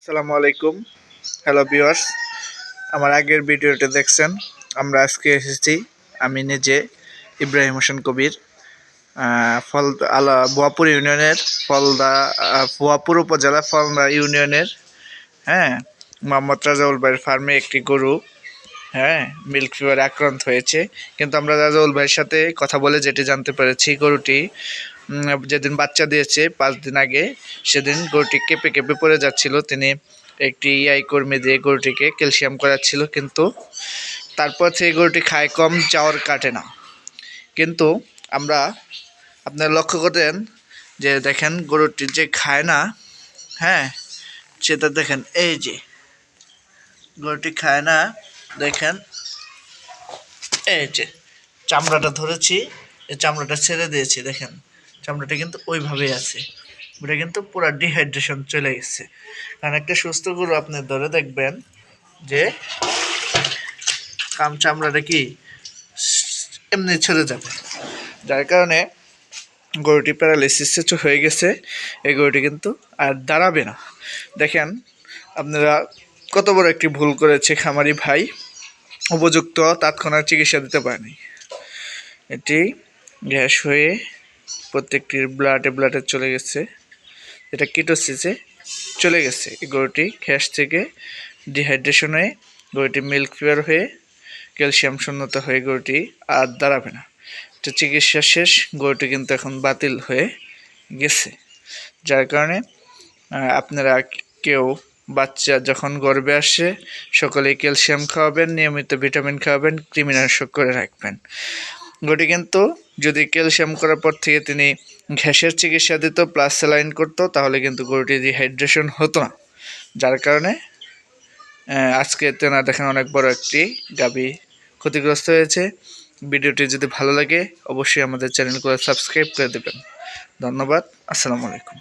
আসসালামু আলাইকুম। Hello viewers, আমার আগের ভিডিওটা দেখছেন। আমরা আজকে এসেছি, আমি নিজে ইব্রাহিম হোসেন কবির, ভুয়াপুর ইউনিয়নের ভুয়াপুর উপজেলা ফলদা ইউনিয়নের হ্যাঁ মোহাম্মদ রাজাউল ভাইয়ের ফার্মে একটি গরু মিল্ক ফিভারে আক্রান্ত হয়েছে। কিন্তু আমরা রাজাউল ভাইয়ের সাথে কথা বলে যেটি জানতে পেরেছি, গরুটি যেদিন বাচ্চা দিয়েছে 5 দিন আগে, সেদিন গরুটি কেঁপে কেঁপে পড়ে যাচ্ছিল। তিনি একটি কর্মী দিয়ে গরুটিকে ক্যালসিয়াম করাচ্ছিল, কিন্তু তারপর সেই গরুটি খায় কম, চাওয়ার কাটে না। কিন্তু আমরা আপনারা লক্ষ্য করেন যে দেখেন গরুটি যে খায় না, সেটা দেখেন, এই যে গরুটি খায় না, দেখেন এই যে চামড়াটা ধরেছি, এই চামড়াটা ছেড়ে দিয়েছি, দেখেন চামড়াটা কিন্তু ওইভাবেই আছে। ওটা কিন্তু পুরো ডিহাইড্রেশন চলে গেছে। কারণ একটা সুস্থ গরু আপনি ধরে দেখবেন যে চামড়াটা কি এমনি ছেড়ে যাবে, যার কারণে গরুটি প্যারালাইসিস হয়ে গেছে। এই গরুটি কিন্তু আর দাঁড়াবে না। দেখেন আপনারা কত বড় একটি ভুল করেছে খামারি ভাই, উপযুক্ত তাৎক্ষণিক চিকিৎসা দিতে পারেনি। এটি গ্যাস হয়ে প্রত্যেকটির ব্লাডে চলে গেছে, এটা কিটোসিসে চলে গেছে। এই গরুটি গ্যাস থেকে ডিহাইড্রেশন হয়ে গরুটি মিল্ক ফিভার হয়ে ক্যালসিয়াম শূন্যতা হয়ে গরুটি আর দাঁড়াবে না। তো চিকিৎসা শেষ, গরুটি কিন্তু এখন বাতিল হয়ে গেছে। যার কারণে আপনারা কেউ বাচ্চা যখন গর্ভে আসে সকলেই ক্যালসিয়াম খাওয়াবেন, নিয়মিত ভিটামিন খাওয়াবেন, কৃমিনাশক করে রাখবেন। গরুটি কিন্তু যদি ক্যালসিয়াম করার পর থেকে তিনি ঘ্যাসের চিকিৎসা দিত প্লাস স্যালাইন করতো, তাহলে কিন্তু গরুটি ডিহাইড্রেশন হতো না। যার কারণে আজকে তেনার দেখেন অনেক বড় একটি গাভী ক্ষতিগ্রস্ত হয়েছে। ভিডিওটি যদি ভালো লাগে অবশ্যই আমাদের চ্যানেলগুলো সাবস্ক্রাইব করে দেবেন। ধন্যবাদ। আসসালামু আলাইকুম।